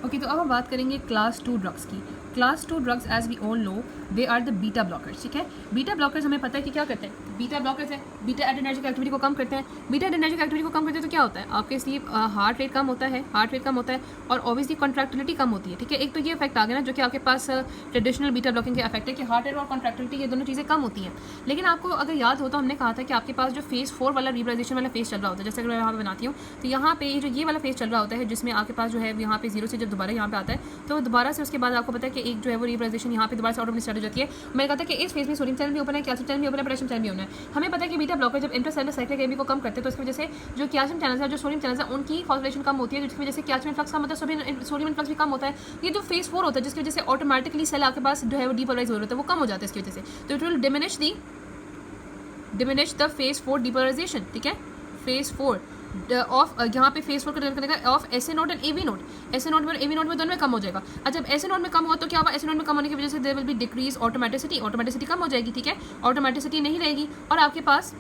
Okay, तो अब हम बात करेंगे क्लास 2 ड्रग्स की। Class 2 drugs as we all know they are the beta blockers. ठीक है, बीटा ब्लॉकर्स हमें पता है कि क्या करते हैं। बीटा ब्लॉकर्स है, बीटा एड्रेनर्जिक एक्टिविटी को कम करते हैं। बीटा एड्रेनर्जिक एक्टिविटी को कम करते हैं तो क्या होता है, आपके स्लीप हार्ट रेट कम होता है, और ऑब्वियसली कॉन्ट्रैक्टिलिटी कम होती है। ठीक है, एक तो ये इफेक्ट आ गया ना, जो कि आपके पास ट्रेडिशनल बीटा ब्लॉकिंग के इफेक्ट है कि हार्ट रेट और कॉन्ट्रैक्टिलिटी ये दोनों चीज़ें कम होती हैं। लेकिन आपको अगर याद हो तो हमने कहा था कि आपके पास जो फेज 4 वाला रिप्राइजेशन वाला फेज चल रहा होता है, जैसे अगर मैं यहाँ पे बनाती हूँ तो यहाँ पे जो ये वाला फेज चल रहा होता है, जिसमें आपके पास जो है यहाँ पे 0 से जब दोबारा यहाँ पे आता है तो दोबारा से उसके बाद आपको पता है कि एक जो है वो रिप्राइजेशन यहाँ पे दोबारा से ऑटोमेटिक स्टार्ट हो जाती है। मैंने कहा था कि इस फेज में सोडियम चैनल भी ओपन है, कैल्शियम चैनल भी ओपन है, पोटेशियम चैनल भी ओपन है। हमें पता है कि बीटा ब्लॉकर जब इंट्रासेलुलर साइक्लिक एमबी को कम करते हैं तो इसकी वजह से जो कैल्शियम चैनल है, जो सोडियम चैनल है, उनकी फॉस्फोरेशन कम होती है, जिसकी वजह से कैल्शियम इनफ्लक्स कम होता है, सोडियम इनफ्लक्स भी कम होता है। ये जो फेज 4 होता है जिसकी वजह से ऑटोमेटिकली सेल आपके पास जो है वो डीपोलराइज हो रहा है, वो कम हो जाता है इसकी वजह से। तो it will diminish the phase 4 depolarisation. ठीक है, फेज 4 ऑफ यहाँ पे फेज 4 का करने का of SA node and AV node, SA node में एवी नोड में दोनों में कम हो जाएगा। अच्छा, जब एसए नोड में कम हुआ तो क्या होगा, एसए नोड में कम होने की वजह से there will be decrease automaticity कम हो जाएगी। ठीक है, ऑटोमेटिसिटी नहीं रहेगी और आपके पास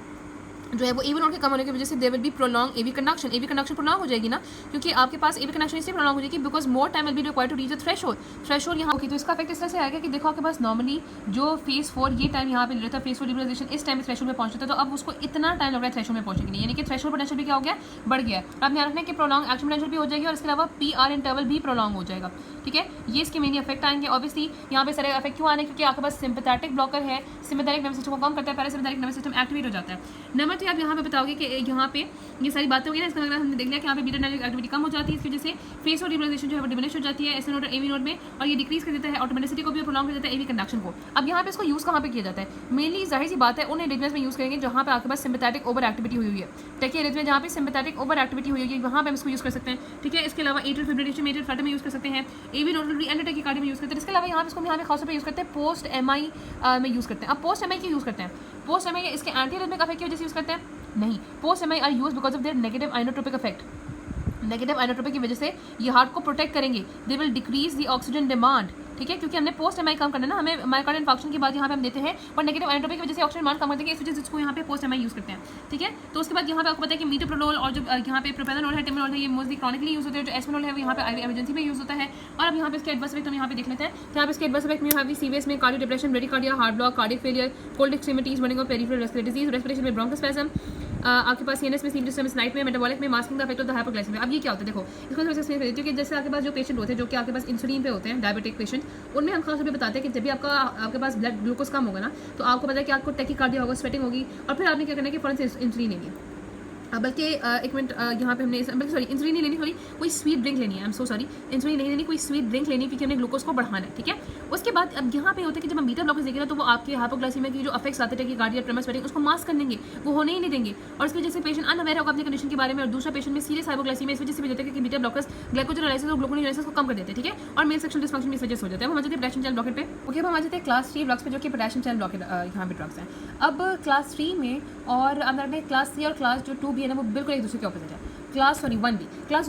जो है वो एवी नोड के कम होने की वजह से there will be prolong AV conduction prolong हो जाएगी ना, क्योंकि आपके पास एवी कंडक्शन इसलिए प्रोलॉन्ग हो जाएगी because more time will be required to reach the threshold यहाँ होगी। तो इसका इफेक्ट इस तरह से आएगा कि देखो आपके पास नॉर्मली जो फेज 4 ये टाइम यहाँ पे ले रहा था, फेज 4 लिबरलाइजेशन इस टाइम थ्रेशोल्ड में पहुंचता है, तो अब उसको इतना टाइम लग रहा है थ्रेशोल्ड में पहुंचने के लिए, यानी कि थ्रेशोल्ड पोटेंशियल भी क्या हो गया, बढ़ गया है। अब ध्यान रखना है कि प्रोलॉन्ग एक्शन पोटेंशियल भी हो जाएगी और इसके अलावा PR इंटरवल भी प्रोलॉन्ग हो जाएगा। ठीक है, ये इसके मेन इफेक्ट आएंगे। ऑब्वियसली यहाँ पे सारे इफेक्ट क्यों आने, क्योंकि आपके पास सिंपैथेटिक ब्लॉकर है, सिंपैथेटिक नर्वस सिस्टम को कम करता है, पैरासिम्पैथेटिक नर्वस सिस्टम एक्टिवेट हो जाता है। नंबर 3 आप यहाँ पे बताओगे कि यहाँ पे ये सारी बातें होगी ना, इसका मतलब हमने देख लिया कि यहाँ पे बीटा एड्रेनर्जिक एक्टिविटी कम हो जाती है, इसकी वजह से फेज 4 रिप्राइजेशन जो है वो डिमिनिश हो जाती है एसए नोड और एवी नोड में, और ये डिक्रीज कर देता है ऑटोमेटिसिटी को भी, प्रोलॉन्ग कर देता है एवी कंडक्शन को। अब यहाँ पे इसको यूज़ कहाँ पे किया जाता है, मेनली जाहिर सी बात है उन एरियाज में यूज़ करेंगे जहाँ पे आपके पास सिंपैथेटिक ओवर एक्टिविटी हुई है। टेकी एरियाज में जहाँ पे सिंपैथेटिक ओवर एक्टिविटी हुई है वहाँ पे हम इसको यूज़ कर सकते हैं। ठीक है, इसके अलावा एट्रियल फिब्रिलेशन में, एट्रियल फ्लटर में यूज़ कर सकते हैं, एवी नोड एंड टैकीकार्डिया में यूज़ करते हैं। इसके अलावा यहाँ पे इसको यहाँ पे खासतौर पर यूज़ करते हैं पोस्ट MI में यूज़ करते हैं। अब पोस्ट MI क्यों यूज़ करते हैं, पोस्ट MI इसके एंटी रिदमिक इफेक्ट की वजह से यूज़ करते हैं नहीं, post MI are use because of their negative inotropic effect. Negative inotropic की वजह से ये हार्ट को प्रोटेक्ट करेंगे, they will decrease the oxygen demand. ठीक है, क्योंकि हमने पोस्ट MI कम करना है ना, हमें मायोकार्डियल इंफार्क्शन के बाद यहाँ पे हम देते हैं, और नेगेटिव आइनोट्रोपिक की वजह से ऑक्सीजन डिमांड कम कर देंगे, इस वजह से इसको यहाँ पे पोस्ट MI यूज करते हैं। ठीक है, तो उसके बाद यहाँ पे आपको पता है कि मीटोप्रोलोल और जो यहाँ पे प्रोपेनोल है, टिमोल है, ये मोस्टली क्रॉनिकली यूज होते हैं। जो एस्पिनोल है वो यहाँ पे इमरजेंसी में यूज होता है। और अब यहाँ पे इसके एडवर्स इफेक्ट हम यहाँ पे देख लेते हैं। तो यहाँ पे इसके एडवर्स इफेक्ट में यहाँ पे सीवियस में cardio depression, bradycardia, heart block, cardiac failure, cold extremities, burning of peripheral respiratory disease, respiration में ब्रोंकोस्पैज्म, आपके पास सीएनएस में, स्लीप डिस्टर्बेंस, नाइट में, मेटाबॉलिक में, masking the effect of the hypoglycaemia. अब ये क्या होता है, देखो इसको मैं एक्सप्लेन कर देती हूँ कि जैसे आपके पास जो पेशेंट होते हैं जो कि आपके पास इंसुलिन पे होते हैं, डायबिटिक पेशेंट, उनमें हम खास तौर पे बताते हैं कि जब भी आपके पास ब्लड ग्लूकोज कम होगा ना, तो आपको पता है कि आपको टैकीकार्डिया होगा, स्वेटिंग होगी, और फिर आपने क्या करना है कि फौरन से इंसुलिन लेनी है। बल्कि एक मिनट यहाँ पे हमने बल्कि इंसुलिन नहीं लेनी, कोई स्वीट ड्रिंक लेनी है, I am so sorry, insulin नहीं लेनी, कोई स्वीट ड्रिंक लेनी, क्योंकि हमने ग्लूकोज को बढ़ाना है। ठीक है, उसके बाद अब यहाँ पे होता है कि जब हम बीटा ब्लॉकर्स देंगे ना, तो वो आपके हाइपोग्लाइसेमिया की जो इफेक्ट्स आते हैं कि कार्डियक ट्रेमर, स्वेटिंग, उसको मास्क कर देंगे, वो होने ही नहीं देंगे, और इसकी वजह से पेशेंट अनअवेयर होगा अपनी कंडीशन के बारे में, और दूसरा पेशेंट में सीरियस हाइपोग्लाइसेमिया इस वजह से भी होता है कि बीटा ब्लॉकर्स ग्लाइकोजेनोलाइसिस और ग्लूकोनेओलाइसिस को कम कर देते हैं। ठीक है, और मेल सेक्शुअल डिसफंक्शन में इस वजह से हो जाता है। हम आ जाते हैं पोटेशियम चैनल ब्लॉकेट पे। ओके, अब हम आ जाते हैं क्लास 3 ड्रग्स पे, जो कि पोटेशियम चैनल ब्लॉकेट यहाँ पे ड्रग्स हैं। अब क्लास 3 में और अंदर क्लास 3 और क्लास जो 2B है ना, वो बिल्कुल एक दूसरे के ऑपोजिट है। क्लास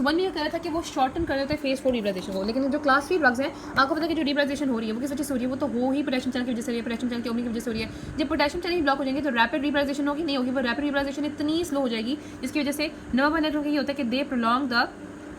1B ये कह रहा था कि वो शॉर्टन कर देता है फेज 4 रिप्राइजेशन को, लेकिन जो क्लास 3 ड्रग्स हैं आपको पता है कि जो रिप्राइजेशन हो रही है वो किस वजह से हो रही है, वो तो हो ही पोटेशियम चैनल की वजह से हो रही है, पोटेशियम चैनल की ओपनिंग की वजह से हो रही है। जब पोटेशियम चैनल ब्लॉक हो जाएंगे तो रैपिड रिप्राइजेशन होगी नहीं होगी, वो रैपिड रिप्राइजेशन इतनी स्लो हो जाएगी जिसकी वजह से नर्व नेटवर्क ये होता है कि दे प्रोलॉन्ग द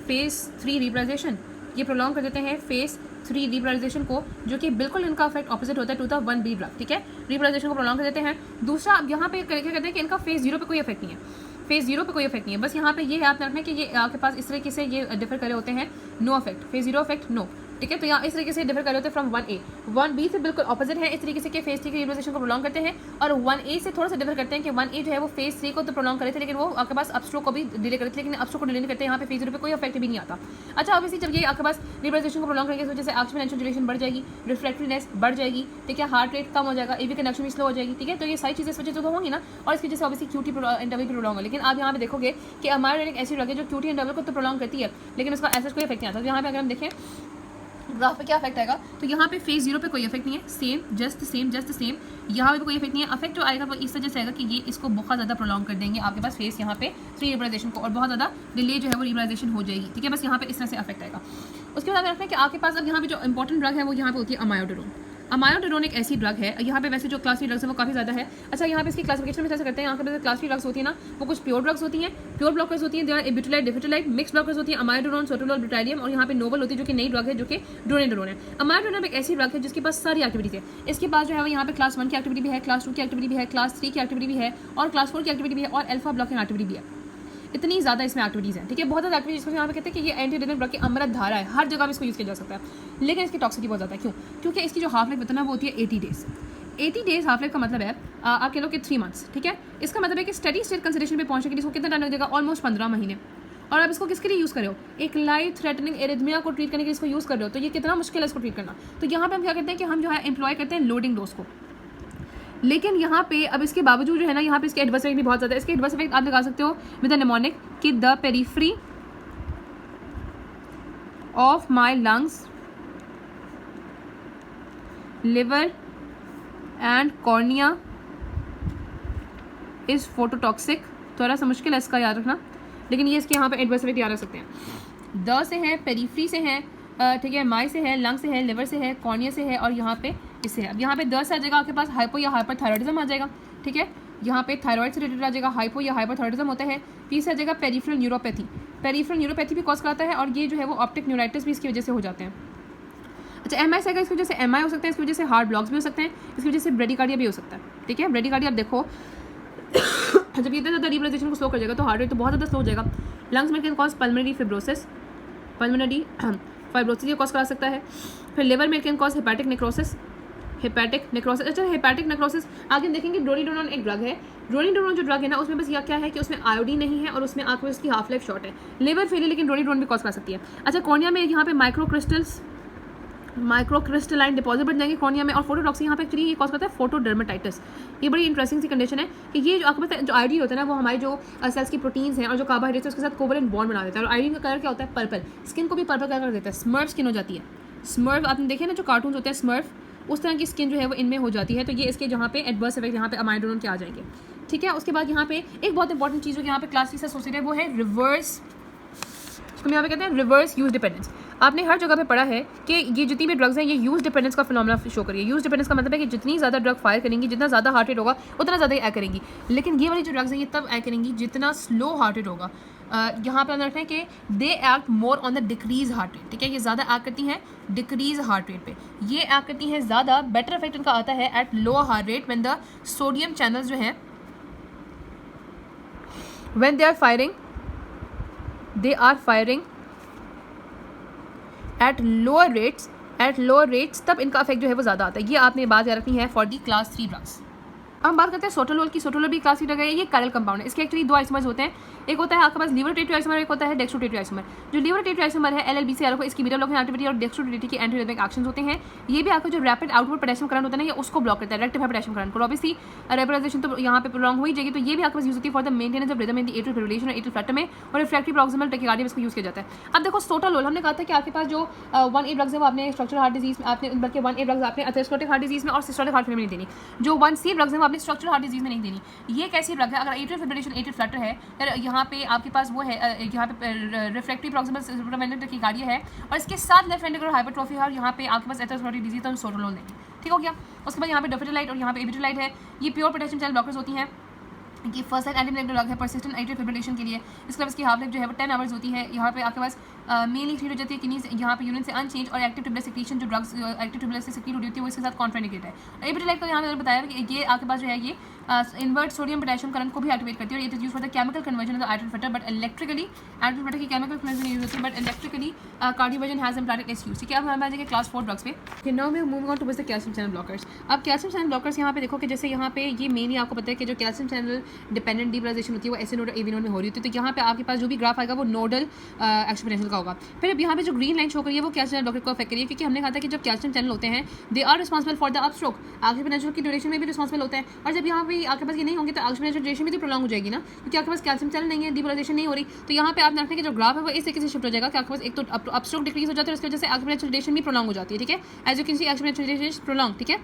फेज 3 रिप्राइजेशन, ये प्रोलॉन्ग कर देते हैं फेज 3 रिप्राइजेशन को, जो कि बिल्कुल इनका इफेक्ट ऑपोजिट होता है टू द 1B ड्रग। ठीक है, रिप्राइजेशन को प्रोलॉन्ग कर देते हैं। दूसरा, अब यहाँ पे क्या कहते हैं कि इनका फेज 0 पे कोई इफेक्ट नहीं है, फेज 0 पे कोई इफेक्ट नहीं है, बस यहाँ पे ये याद रखना है कि ये आपके पास इस तरीके से ये डिफर करे होते हैं, no effect, phase 0 effect no. ठीक है, तो यहाँ इस तरीके से डिफर कर रहे होते हैं फ्रॉम 1A। 1B से बिल्कुल ऑपोजिट है इस तरीके से कि फेज 3 की रिप्राइजेशन को प्रोलॉन्ग करते हैं, और 1A से थोड़ा सा डिफर करते हैं कि 1A जो है वो फेज 3 को तो प्रोलॉन्ग करे थे, लेकिन वो आपके पास अपस्ट्रोक को भी डिले करते थे, लेकिन अपस्ट्रोक को डिले नहीं करते, यहाँ पे फेज 0 पे कोई इफेक्ट भी नहीं आता। अच्छा, ऑब्वियसली जब ये आपके पास रिप्राइजेशन को प्रोलॉन्ग करेंगे इस वजह से एक्सपोनेंशियल ड्यूरेशन बढ़ जाएगी, रिफ्रैक्टरीनेस बढ़ जाएगी, ठीक है, हार्ट रेट कम हो जाएगा, एवी कंडक्शन भी स्लो हो जाएगी। ठीक है, तो ये सारी चीज़ें इस वजह से तो होंगी ना, और इसकी वजह से ऑब्वियसली QT इंटरवल भी प्रोलॉन्ग है। लेकिन आप यहाँ पे देखोगे कि अमाइलोइक एसिड ड्रग है जो QT इंटरवल को तो प्रोलॉन्ग करती है, लेकिन उसका ऐसा कोई इफेक्ट नहीं आता। तो यहाँ पे अगर हम देखें ग्राफ पे क्या इफेक्ट आएगा, तो यहाँ पे फेज 0 पे कोई इफेक्ट नहीं है, सेम जस्ट सेम, यहाँ पे कोई इफेक्ट नहीं है। इफेक्ट जो आएगा वो इस वजह से आएगा कि ये इसको बहुत ज़्यादा प्रोलॉन्ग कर देंगे आपके पास फेज यहाँ पे 3 रिप्राइजेशन को, और बहुत ज़्यादा डिले जो है वो रिप्राइजेशन हो जाएगी। ठीक है, बस यहाँ पे इस तरह से इफेक्ट आएगा। उसके बाद रखना है कि आपके पास अब यहाँ पे जो इंपॉर्टेंट ड्रग है वो यहाँ पे होती है अमायोडोरोन। अमायोडारोन एक ऐसी ड्रग है, यहाँ पे वैसे जो क्लास 3 ड्रग्स है वो काफ़ी ज़्यादा है। अच्छा, यहाँ पे इसकी क्लासिफिकेशन में कैसे करते हैं, यहाँ पे क्लास 3 ड्रग्स होती है ना, वो कुछ प्योर ड्रग्स होती हैं, प्योर ब्लॉकर्स होती हैं, देयर एबिटुलाइट, डिफिटुलाइट, मिक्स ब्लॉकर्स होती है, अमायोडारोन, सोटोलोल, ब्यूटाइलियम, और यहाँ पे नोबल होती है जो कि नई ड्रग है जो कि ड्रोनेडारोन है। अमायोडारोन एक ऐसी ड्रग है जिसके पास सारी एक्टिविटीज है। इसके पास जो है यहाँ पे क्लास 1 की एक्टिविटी भी है, क्लास 2 की एक्टिविटी भी है, क्लास 3 की एक्टिविटी भी है, और क्लास 4 की एक्टिविटी भी है, और अल्फा ब्लॉकिंग एक्टिविटी भी है। इतनी ज़्यादा इसमें एक्टिविटीज़ हैं, ठीक है, बहुत ज़्यादा एक्टिविटीज। इसको यहाँ पे कहते हैं कि ये एंटीडेनिक ड्रग की अमृत धारा है, हर जगह में इसको यूज़ किया जा सकता है, लेकिन इसकी टॉक्सिसिटी बहुत ज़्यादा है। क्यों? क्योंकि इसकी जो हाफ लाइफ होता है ना वो होती है 80 डेज। 80 डेज हाफ लाइफ का मतलब है आप कह लो कि 3 मंथ्स, ठीक है। इसका मतलब है कि स्टडी स्टेट कंसिडरेशन पे पहुंचने के लिए इसको कितना टाइम लग जाएगा, ऑलमोस्ट 15 महीने। और आप इसको किसके लिए यूज़ कर रहे हो, एक लाइफ थ्रेटनिंग एरिथमिया को ट्रीट करने के लिए इसको यूज़ कर रहे हो, तो ये कितना मुश्किल है इसको ट्रीट करना। तो यहाँ पे हम क्या करते हैं कि हम जो है एम्प्लॉय करते हैं लोडिंग डोज को, लेकिन यहाँ पे अब इसके बावजूद जो है ना, यहाँ पे इसके एडवर्स इफेक्ट भी बहुत ज़्यादा है। इसके एडवर्स इफेक्ट आप लगा सकते हो विद अ निमोनिक कि the periphery of my lungs, liver and cornea is फोटोटॉक्सिक। थोड़ा सा मुश्किल है इसका याद रखना, लेकिन ये इसके यहाँ पे एडवर्स इफेक्ट याद रख सकते हैं। द से है, पेरिफेरी से है, ठीक है, माई से है, लंग से है, लिवर से है, कॉर्निया से है, और यहाँ पे इससे है। अब यहाँ पे 10 आ जाएगा आपके पास हाइपो या हाइपरथायरॉइडिज्म आ जाएगा, ठीक है, यहाँ पे थायराइड से रिलेटेड आ जाएगा, हाइपो या हाइपरथायरॉइडिज्म होता है। तीसरा आ जाएगा पेरिफेरल न्यूरोपैथी, पेरिफेरल न्यूरोपैथी भी कॉज कराता है, और ये जो है वो ऑप्टिक न्यूराइटिस भी इसकी वजह से हो जाते हैं। अच्छा, एमआई से इसकी वजह से एमआई हो सकता है, इसकी वजह से हार्ट ब्लॉक्स भी हो सकते हैं, इसकी वजह से ब्रेडिकार्डिया भी हो सकता है, ठीक है। ब्रेडिकार्डिया आप देखो जब इतना ज़्यादा रिबलाइजेशन को स्लो कर जाएगा तो हार्ट रेट तो बहुत ज़्यादा स्लो हो जाएगा। लंग्स में can cause pulmonary fibrosis, pulmonary fibrosis ये कॉज करा सकता है। फिर लिवर में can cause hepatic necrosis, hepatic necrosis. अच्छा, हेपेटिक नेक्रोसिस आगे देखेंगे। ड्रोनिडारोन एक ड्रग है, ड्रोनिडारोन जो ड्रग है ना उसमें बस यह क्या है कि उसमें आयोडीन नहीं है और उसमें आपको उसकी हाफ लाइफ शॉर्ट है। लिवर फेलियर लेकिन ड्रोनिडारोन भी कॉज कर सकती है। अच्छा, कॉर्निया में यहाँ पे माइक्रोक्रिस्टलाइन डिपॉजिट बढ़ जाएंगे कॉर्निया में, और फोटोटॉक्सिक यहाँ पे एक्चुअली ये कॉज करता है फोटोडर्मेटाइटिस। ये बड़ी इंटरेस्टिंग सी कंडीशन है कि ये जो आपको पता है जो आयोडीन होता है ना वो हमारी जो सेल्स की प्रोटीन्स हैं और जो कार्बोहाइड्रेट्स है उसके साथ कोवलेंट बॉन्ड बना देता है। और आयोडीन का कलर क्या होता है, पर्पल। स्किन को भी पर्पल कलर कर देता है, स्मर्फ स्किन हो जाती है। स्मर्फ आपने देखे ना जो कार्टून्स होते हैं स्मर्फ, उस तरह की स्किन जो है वो इनमें हो जाती है। तो ये इसके जहाँ पे एडवर्स इफेक्ट यहाँ पे अमायोडारोन के आ जाएंगे, ठीक है। उसके बाद यहाँ पे एक बहुत इंपॉर्टेंट चीज़ जो यहाँ पे क्लास 3 से एसोसिएटेड है वो है रिवर्स, उसको यहाँ पे कहते हैं रिवर्स यूज डिपेंडेंस। आपने हर जगह पे पढ़ा है कि ये जितनी भी ड्रग्स हैं ये यूज डिपेंडेंस का फिनोमेना शो करिए। यूज डिपेंडेंस का मतलब है कि जितनी ज़्यादा ड्रग फायर करेंगी, जितना ज़्यादा हार्ट रेट होगा उतना ज़्यादा ही एक्ट करेंगी। लेकिन ये वाली जो ड्रग्स हैं ये तब एक्ट करेंगी जितना स्लो हार्ट रेट होगा। यहाँ पर रखते हैं कि they act more on the decrease heart rate, ठीक है। ये ज़्यादा एक्ट करती हैं डिक्रीज हार्ट रेट पे, ये एक्ट करती हैं ज़्यादा। बेटर इफेक्ट इनका आता है at low heart rate when the sodium channels जो हैं when they are firing at lower rates, तब इनका इफेक्ट जो है वो ज़्यादा आता है। ये आपने बात याद रखनी है फॉर दी क्लास 3 ड्रग्स। अब हम बात करते हैं सोटोलोल की। सोटोलोल भी क्लास 3 ड्रग है, ये कायरल कंपाउंड है। इसके एक्चुअली 2 आइसोमर्स होते हैं, एक होता है आपके पास लीवोट्रेटिव आइसोमर, एक होता है डेक्स्ट्रोट्रेटिव आइसोमर। जो लीवोट्रेटिव आइसोमर है LLBC को इसकी बीटा ब्लॉकिंग एक्टिविटी और डेक्स्ट्रोट्रेटिव की एंटीरिथमिक एक्शंस होते हैं। ये भी आपका जो रैपिड आउटपुट पोटेशियम करंट होता है ना, ये उसको ब्लॉक करता है, रेक्टिफाई पोटेशियम करंट को। ऑब्वियसली रेपोलाइजेशन तो यहाँ पे प्रोलॉन्ग हो ही जाएगी, तो ये भी आपके पास यूज होती है for the maintenance of rhythm in the atrial fibrillation और एट्रियल फ्लटर में, और रिफ्रैक्टिव प्रॉक्सिमल टैकिकार्डिया में इसको यूज किया जाता है। अब देखो सोटोलोल, हमने कहा था कि आपके पास जो 1A ड्रग्स है वो आपने स्ट्रक्चरल हार्ट डिजीज में, आपने बल्कि 1A ड्रग्स आपने अथेरोस्क्लेरोटिक हार्ट डिजीज में और सिस्टोलिक हार्ट फेलियर में नहीं देनी। जो 1C ड्रग्स है वो आपने स्ट्रक्चरल हार्ट डिजीज में नहीं देनी। ये कैसी ड्रग है, अगर एट्रियल फिब्रिलेशन एट्रियल फ्लटर है, फिर यहाँ पे आपके पास वो है, यहाँ पे रिफ्रैक्टिव प्रॉक्सिमल टैकिकार्डिया है, और इसके साथ लेफ्ट वेंट्रिकुलर हाइपरट्रोफी है, और यहाँ पे आपके पास एथेरोस्क्लेरोटिक डिजीज, तो हम सोटोलोल देंगे, ठीक हो गया। उसके बाद यहाँ पे डोफेटालाइट और यहाँ पे एबिटोलाइट है, ये प्योर पोटेशियम चैनल ब्लॉकर्स होती हैं। ये फर्स्ट लाइन एंटीमलेक्टिक ड्रग है परसिस्टेंट एट्रियल फिब्रिलेशन के लिए। इसके बाद इसकी हाफ लाइफ जो है वो 10 आवर्स होती है। यहाँ पे आपके पास मेनली ट्रीट हो जाती है किडनीज, यहाँ पे यूरिन से अनचेंज, और एक्टिव ट्यूबुलर सेक्रीशन जो ड्रग्स एक्टिव ट्यूबुलर से सेक्रीट होती है वो इसके साथ कॉन्ट्राइंडिकेटेड है। एबिटोलाइट को यहाँ मैंने बताया कि ये आपके पास जो है ये इन्वर्ट सोडियम पोटेशियम करंट को भी एक्टिवेट करती है, और it is use for the chemical conversion of the atrial flutter, but electrically atrial flutter की केमिकल कन्वर्जन यूज होती है, but electrically cardioversion has implanted is use, ठीक है। अब हम आ जाएंगे क्लास 4 ड्रग्स पे। Now we moving on to the calcium channel blockers. अब कैल्शियम चैनल ब्लॉकर्स यहाँ पे देखो कि जैसे यहाँ पे ये मेनली आपको पता है कि जो कैल्शियम चैनल डिपेंडेंट डीपोलराइजेशन होती है वो एसी नोड और एवी नोड में हो रही होती है। तो यहाँ पे आपके पास जो भी ग्राफ आएगा वो नोडल एक्सपोनेंशियल का होगा। फिर अब यहाँ पे जो ग्रीन लाइन शो करिए है वो कैल्शियम चैनल ब्लॉकर को अफेक्ट करिए, क्योंकि हमने कहा था कि जब कैल्शियम चैनल होते हैं they are responsible for the upstroke, exponential की ड्यूरेशन में भी रिस्पॉन्सिबल होते हैं। और जब यहाँ पे आपके पास ये नहीं होंगे तो एक्सपोनेंशियल ड्यूरेशन भी तो प्रोलॉन्ग हो जाएगी ना, क्योंकि आपके पास कैल्शियम चैनल नहीं है, डीपोलराइजेशन नहीं हो रही। तो यहाँ पे आप देखते हैं कि जो ग्राफ है वो इस तरीके से शिफ्ट हो जाएगा कि आपके पास एक तो अपस्ट्रोक डिक्रीज हो जाता है, उसकी वजह से एक्सपोनेंशियल ड्यूरेशन भी प्रोलॉन्ग हो जाती है, ठीक है। As you can see exponential duration prolong, ठीक है।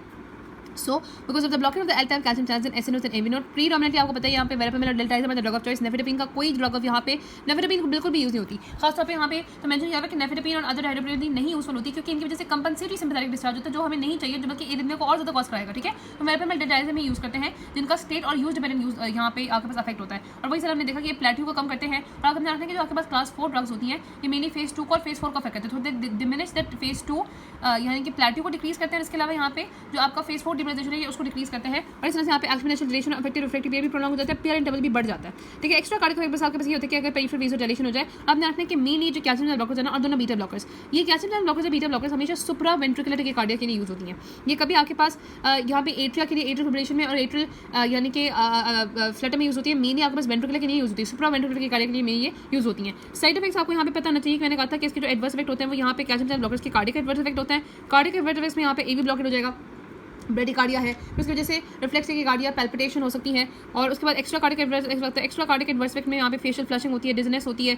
So, because of the blocking of the L-type calcium channels in SN nodes and AV node, predominantly आपको पता है यहाँ पे verapamil और deltazim है, ड्रग ऑफ चॉइस नेफेटापिन का कोई ड्रग ऑफ यहाँ पे नेफेटापिन को बिल्कुल भी यूज़ नहीं होती। खासतौर पे यहाँ पे तो मेंशन किया है कि नेफेटापिन और अदर हाइड्रोप्रोपिन नहीं यूजफुल होती क्योंकि इनकी वजह से कंपनसेटरी सिम्पैथेटिक डिस्चार्ज होता है जो हमें नहीं चाहिए, जो बल्कि एरिथमिया को और ज़्यादा कॉज कराएगा। ठीक है, तो verapamil deltazim ही यूज़ करते हैं जिनका स्टेट और यूज डिपेंडेंट यूज यहाँ पे आपके पास अफेक्ट होता है। और वही सर हमने देखा कि ये प्लेट्यू को कम करते हैं। और आप ध्यान रखते हैं कि जो आपके पास क्लास 4 ड्रग्स होती हैं ये मेनली फेज 2 को और फेज 4 को अफेक्ट करते हैं, तो दे डिमिनिश दैट फेज 2 यानी कि प्लेट्यू को डिक्रीज करते हैं। इसके अलावा यहाँ पे जो आपका फेज 4 डिमोलाइजेशन है उसको डिक्रीज करते हैं और इस तरह से यहाँ पे एक्सपोनेंशियल डिलेशन और इफेक्टिव रिफ्लेक्टिव पीरियड भी प्रोलॉन्ग हो जाता है, पीरियड इंटरवल भी बढ़ जाता है। ठीक है, एक्स्ट्रा कार्डियक इफेक्ट आपके पास ये होता है कि अगर पेरिफेरल वेसोडाइलेशन हो जाए, आप ध्यान रखना कि मेनली जो कैल्शियम चैनल ब्लॉकर्स है ना और दोनों बीटा ब्लॉकर्स, ये कैल्शियम चैनल ब्लॉकर्स और बीटा ब्लॉकर्स हमेशा सुप्रा वेंट्रिकुलर टेकिकार्डिया के लिए यूज होती हैं। ये कभी आपके पास यहाँ पे एट्रिया के लिए एट्रियल फिब्रिलेशन में और एट्रियल यानी कि फ्लटर में यूज होती है, मेनली आपके पास वेंट्रिकुलर के लिए यूज होती है, सुप्रा वेंट्रिकुलर टेकिकार्डिया के लिए मेनली ये यूज होती हैं। साइड इफेक्ट्स आपको यहाँ पे पता होना चाहिए कि मैंने कहा था कि इसके जो एडवर्स इफेक्ट होते हैं वो यहाँ पे कैल्शियम चैनल ब्लॉकर्स के कार्डियक एडवर्स इफेक्ट होते हैं। कार्डियक एडवर्स में यहाँ पे एवी ब्लॉकेट हो जाएगा, ब्रेडिकार्डिया है, उसकी वजह से रिफ्लेक्स टेकिकार्डिया, पैल्पिटेशन हो सकती है। और उसके बाद एक्स्ट्रा कार्डियक एडवर्स इफेक्ट में यहाँ पे फेशियल फ्लशिंग होती है, डिजनेस होती है,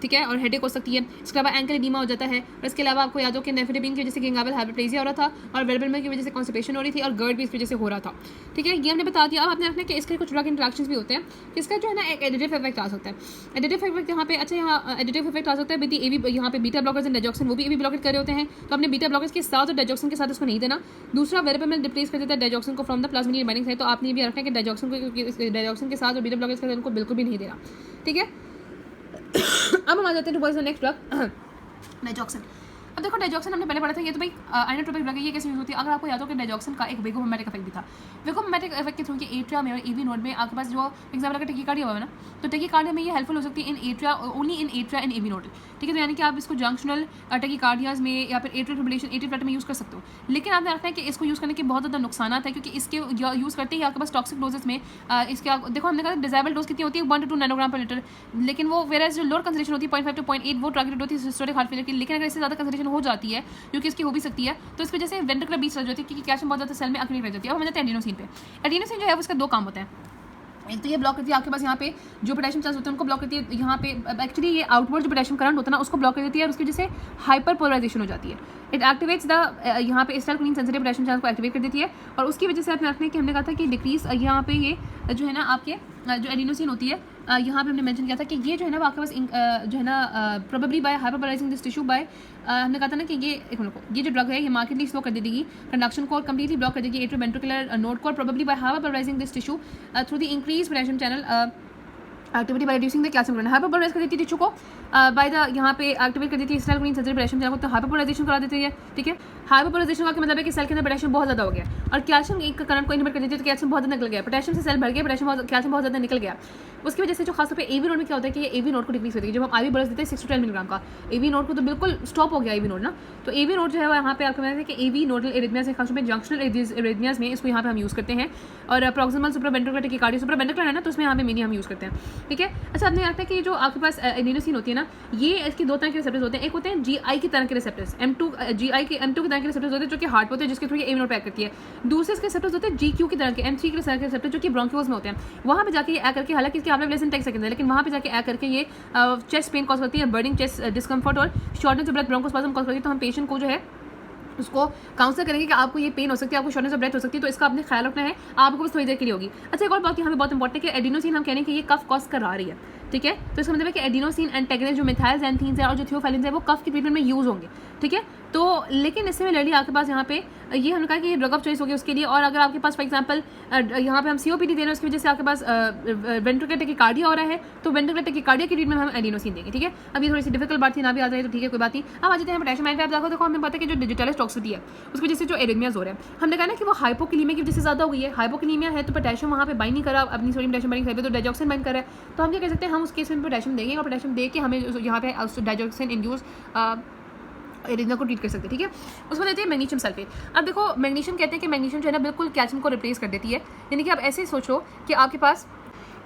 ठीक है, और हेडेक हो सकती है। इसके अलावा एंकल एडीमा हो जाता है। और इसके अलावा आपको याद हो कि नेफेटापिन की वजह से गिंगावल हाइपरप्लेजिया हो रहा था और वेरबेलमेल की वजह से कॉन्स्टिपेशन हो रही थी और गर्ड भी इस वजह से हो रहा था। ठीक है, ये हमने बता दिया। अब आपने रखना कि इसके कुछ ड्रग इंटरेक्शंस भी होते हैं, इसका जो है ना एक एडिटिव इफेक्ट आ सकता है। एडिटिव इफेक्ट यहाँ पे अच्छा यहाँ एडिटिव इफेक्ट आ सकता है विद एवी, यहाँ पे बीटा ब्लॉकर्स एंड डाइजॉक्सिन वो भी एवी ब्लॉकेट कर रहे होते हैं, तो आपने बीटा ब्लॉकर्स के साथ और डाइजॉक्सिन के साथ उसको नहीं देना। दूसरा वेरबेलमेल रिप्लेस कर देता है डाइजॉक्सिन को from the plasmic binding site, तो आपने भी रखना है कि डाइजॉक्सिन के साथ और बीटा ब्लॉकर्स के साथ उनको बिल्कुल भी नहीं देना। ठीक है, अब हम आ जाते हैं नेक्स्ट ड्रग डाइजॉक्सिन। अब देखो डाइजॉक्सिन हमने पहले पढ़ा था, ये तो भाई आइनोट्रोपिक ड्रग है, ये कैसे यूज होती है। अगर आपको याद हो कि डाइजॉक्सिन का एक वेगोमिमेटिक इफेक्ट भी था, वेगोमिमेटिक इफेक्ट के थ्रू कि एट्रिया में और एवी नोड में आपके पास जो एग्जाम्पल अगर टेकिकार्डिया हुआ है ना, तो टेकिकार्डिया में ये हेल्पफुल हो सकती है in atria, only in atria and AV node. ठीक है, तो यानी कि आप इसको जंक्शनल टेकिकार्डियाज में या फिर एट्रियल फिब्रिलेशन, एट्रियल फ्लटर में यूज़ कर सकते हो। लेकिन आप ध्यान रखना है कि इसको यूज़ करने के बहुत ज़्यादा नुकसान है क्योंकि इसके यूज़ करते ही आपके पास टॉक्सिक डोजेस में इसके देखो हमने कहा डिजायबल डोज कितनी होती है 1 to 2 नैनोग्राम पर लीटर, लेकिन वो वेराज जो लोअर कंसंट्रेशन होती है 0.5 to 0.8 वो टारगेटेड होती है सिस्टोलिक हार्ट फेलियर की। लेकिन अगर इससे ज़्यादा कंसंट्रेशन हो जाती है जो कि इसकी हो भी सकती है, तो इसकी वजह से वेंट्रिकुलर बीच चल जाती है क्योंकि कैल्शियम बहुत ज़्यादा सेल में अक्यूमुलेट रह जाती है। और हम जाते हैं एडिनोसिन पे। एडिनोसिन जो है उसका दो काम होता है, एक तो ये ब्लॉक करती है आपके पास यहाँ पे जो पोटेशियम चैनल्स होते हैं उनको ब्लॉक करती है। यहाँ पे एक्चुअली ये आउटवर्ड जो पोटेशियम करंट होता है ना उसको ब्लॉक कर देती है और उसकी वजह से हाइपर पोलराइजेशन हो जाती है। इट एक्टिवेट्स द यहाँ पे एसिटाइलकोलिन सेंसिटिव पोटेशियम चैनल को एक्टिवेट कर देती है और उसकी वजह से आपने रखने कि हमने कहा था कि डिक्रीज यहाँ पे ये जो है ना आपके जो एडिनोसिन होती है यहाँ पे हमने मेंशन किया था कि ये जो है ना आपके पास जो है ना probably by hyperpolarising this tissue by हमने कहा था ना कि ये जो ड्रग है ये मार्केटली स्लो कर देगी कंडक्शन को और कंप्लीटली ब्लॉक कर देगी एट्रोवेंट्रिकुलर नोड को, probably by hyperpolarising this tissue through the increase potassium channel activity by reducing the calcium grain. Hyperpolarise कर देती है टिश्यू को बाय द यहाँ पे एक्टिवेट कर देती है एसिटाइलकोलिन सेंसिटिव पोटेशियम चैनल को, तो हाइपरपोलराइजेशन करा देती है। ठीक है, हाइपरपोलराइजेशन का मतलब है कि सेल के अंदर पोटेशियम बहुत ज़्यादा हो गया और कैल्शियम एक करंट को इनहिबिट कर देती है, तो कैल्शियम बहुत ज़्यादा निकल गया, पोटेशियम से सेल भर गया, कैल्शियम बहुत ज़्यादा निकल गया। उसकी वजह से जो खासतौर पे एवी नोड में क्या होता है कि ये एवी नोड को डिक्रीज करती है। जब हम आईवी बर्स देते हैं 6 to 10 मिलीग्राम का, एवी नोड को तो बिल्कुल स्टॉप हो गया एवी नोड ना, तो एवी नोड जो है यहाँ पे आपको कहते हैं कि एवी नोडल एरिथमियाज में खासतौर पे जंक्शनल एरिथमियाज में इसको यहाँ पे हम यूज़ करते हैं और प्रॉक्सिमल सुप्रावेंट्रिकुलर टेकिकार्डिया सुप्रावेंट्रिकुलर है ना, तो उसमें यहाँ पे मेनली हम यूज़ करते हैं। ठीक है, अच्छा आपने लगता है कि जो आपके पास एडिनोसिन होती है ना, ये इसकी दो तरह के रिसेप्टर्स होते हैं। एक होते हैं जीआई की तरह के रिसेप्टर्स, M2 की तरह के रिसेप्टर्स होते हैं जो कि हार्ट होते हैं जिसके थ्रू एवी नोड पैक करती है। दूसरे इसके रिसेप्टर्स होते हैं GQ की तरह के, M3 के तरह के रिसेप्टर जो कि ब्रोंकियोल्स में होते हैं, वहाँ पे जाके ये आ करके, हालांकि इसके आपने लेस देन 10 सेकंड है, लेकिन वहाँ पे जाके आ करके ये चेस्ट पेन कॉज करती है, बर्निंग चेस्ट डिस्कम्फर्ट और shortness of breath bronchospasm cause करती है। तो हम पेशेंट को जो है उसको काउंसल करेंगे कि आपको ये पेन हो सकती है, आपको शॉर्टनेस ऑफ ब्रेथ हो सकती है, तो इसका आपने ख्याल रखना है, आपको बस थोड़ी देर के लिए होगी। अच्छा एक और बात यहाँ पे बहुत इंपॉर्टेंट है कि एडिनोसिन हम कह रहे हैं कि ये कफ कॉज करा रही है। ठीक है, तो इसका मतलब है कि एडिनोसिन एंटेगनिस्ट जो मिथाइलजैंथीन्स है और जो थियोफैलिन्स है वो कफ की ट्रीटमेंट में यूज़ होंगे। ठीक है, तो लेकिन इससे सिमिलरली आपके पास यहाँ पे ये हमने कहा कि ये ड्रग ऑफ चॉइस होगी उसके लिए। और अगर आपके पास फॉर एग्जांपल यहाँ पे हम COPD दे रहे हैं, उसकी वजह से आपके पास वेंट्रिकुलर टेकिकार्डिया हो रहा है, तो वेंट्रिकुलर टेकिकार्डिया की ट्रीटमेंट हम एडिनोसिन देंगे। ठीक है, अब ये थोड़ी सी डिफिकल्ट बात थी, ना भी आ जाए तो ठीक है कोई बात नहीं। अब आ जाते हैं पोटेशियम आयन पे। आप देखो हमें पता है कि जो डिजिटलिस टॉक्सिसिटी है उसकी वजह से जो एरिथमियाज हो रहे हैं, हमने कहा ना कि वो हाइपोकलीमिया की वजह से ज़्यादा हो गई है। हाइपोकलीमिया है तो पोटेशियम वहाँ पे बाइंड नहीं करा अपनी सोडियम पोटेशियम बाइंडिंग साइड पे, तो डाइजॉक्सिन बाइंड कर रहा है, तो हम क्या कह सकते हैं, हम उस केस में पोटेशियम देंगे और पोटेशियम दे के हमें यहाँ पे डाइजॉक्सिन इंड्यूस एरिथमिया को ट्रीट कर सकते हैं। ठीक है, उसमें देते हैं मैग्नीशियम सल्फेट। अब देखो मैग्नीशियम कहते हैं कि मैग्नीशियम जो है ना बिल्कुल कैल्शियम को रिप्लेस कर देती है। यानी कि आप ऐसे ही सोचो कि आपके पास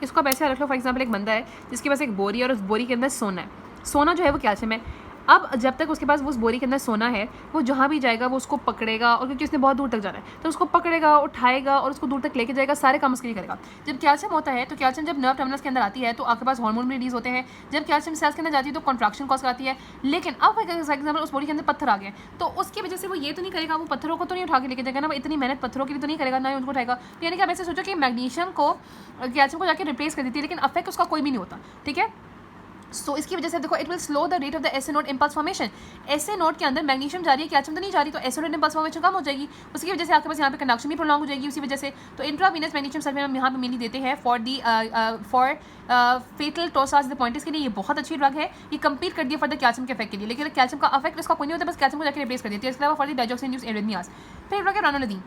इसको आप ऐसे रख लो, फॉर एग्जाम्पल एक बंदा है जिसके पास एक बोरी है और उस बोरी के अंदर सोना है। सोना जो है वो कैल्शियम है। अब जब तक उसके पास वो उस बोरी के अंदर सोना है, वो जहाँ भी जाएगा वो उसको पकड़ेगा, और क्योंकि उसने बहुत दूर तक जाना है तो उसको पकड़ेगा, उठाएगा और उसको दूर तक लेके जाएगा, सारे काम उसके लिए करेगा। जब कैल्शियम होता है तो कैल्शियम जब नर्व टर्मिनल्स के अंदर आती है तो आपके पास हार्मोन भी रिलीज होते हैं। जब कैल्शियम सेल्स के अंदर जाती है तो कॉन्ट्रैक्शन कॉज कराती है। लेकिन अब एग्जाम्पल उस बोरी के अंदर पत्थर आ गए तो उसकी वजह से वो ये तो नहीं करेगा, वो पत्थरों को तो नहीं उठा के लेके जाएगा ना, इतनी मेहनत पत्थरों के लिए तो नहीं करेगा, ना ही उनको उठाएगा। तो यानी कि आप ऐसे सोचो कि मैग्नीशियम को कैल्शियम को जाके रिप्लेस कर देती है, लेकिन अफेक्ट उसका कोई भी नहीं होता, ठीक है। सो इसकी वजह से देखो it will slow the rate of the SA node impulse formation. SA node के अंदर मैग्नीशियम जा रही है, कैल्शियम तो नहीं जा रही, तो एसए नोड इम्पल्स फॉर्मेशन कम हो जाएगी, उसकी वजह से आपके पास यहाँ पे कंडक्शन भी प्रोलॉन्ग हो जाएगी उसी वजह से। तो इंट्रावीनस मैग्नीशियम सल्फेट हम यहाँ पे मेनली देते हैं फॉर फेटल टोसास द पॉइंट्स के लिए। ये बहुत अच्छी ड्रग है, ये कंपीट कर दिया फॉर द कैल्शियम के इफेक्ट के लिए, लेकिन कैल्शियम का इफेक्ट इसका कोई नहीं होता, बस कैल्शियम को जाकर रिप्लेस कर देती है। इसके अलावा फॉर द डायजॉक्सिन इंड्यूस्ड एरिथमियास। फिर ड्रग है रानोलिन।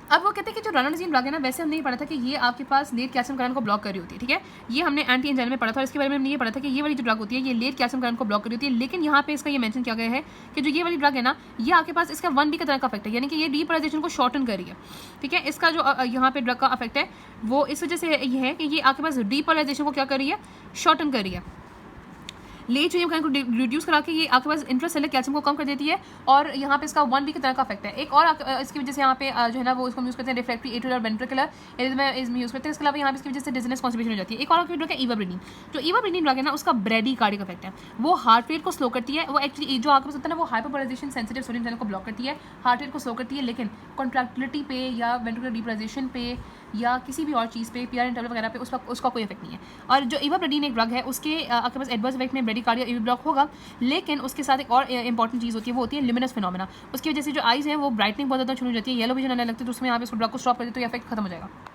अब वो कहते हैं कि जो रानोलिन ड्रग है ना, वैसे हमने ये पढ़ा था कि ये आपके पास लेट कैल्शियम करंट को ब्लॉक कर रही होती है, ठीक है। ये हमने एंटी एंजाइम में पढ़ा था, और इसके बारे में हमने ये पढ़ा था कि ये वाली जो ड्रग होती है ये लेट कैल्शियम करंट को ब्लॉक कर रही होती है। लेकिन यहाँ पे इसका ये मेंशन किया गया है कि जो ये वाली ड्रग है ना, ये आपके पास इसका 1B का तरह का इफेक्ट है, यानी कि ये डीपोलराइजेशन को शॉर्टन कर रही है, ठीक है। इसका जो यहाँ पे ड्रग का इफेक्ट है वो इस वजह से ये है कि ये आपके पास डीपोलराइजेशन को क्या कर रही है, शॉर्टन कर रही है। लेट चेंज को रिड्यूस करा के ये आपके पास इंट्रासेलुलर कैल्शियम को कम कर देती है, और यहाँ पे इसका 1B की तरह का इफेक्ट है। एक और इसकी वजह से यहाँ पे जो है ना वो इसको यूज़ करते हैं रिफ्रैक्टरी एट्रियल और वेंट्रिकुलर इसमें यूज़ करते हैं। इसके अलावा यहाँ पे इसकी वजह से डिजीनेस कॉन्स्टिपेशन हो जाती है। एक और ड्रग है इवाब्रेडिन। जो इवाब्रेडिन ड्रग है ना, उसका ब्रेडीकार्डिक इफेक्ट है, वो हार्ट रेट को स्लो करती है। वो एक्चुअली जो आपके पास होता है ना, वो हाइपरपोलराइजेशन सेंसिटिव सोडियम चैनल को ब्लॉक करती है, हार्ट रेट को स्लो करती है, लेकिन कॉन्ट्रैक्टिलिटी पे या वेंट्रिकुलर डीपोलराइजेशन पे या किसी भी और चीज़ पे, पीआर इंटरवल वगैरह पे उसका कोई इफेक्ट नहीं है। और जो इवाब्रेडिन एक ड्रग है, उसके आपके पास एडवर्स इफेक्ट में ब्रेडीकार्डिया इवी ब्लॉक होगा, लेकिन उसके साथ एक और इंपॉर्टेंट चीज़ होती है, वो होती है लिमिनस फिनोमेना। उसकी वजह से जो आइज़ हैं वो ब्राइटनिंग बहुत ज़्यादा शुरू हो जाती है, येलो विजन आने लगती है, तो उसमें आप इसको ड्रग को स्टॉप कर देते तो ये इफेक्ट खत्म हो जाएगा।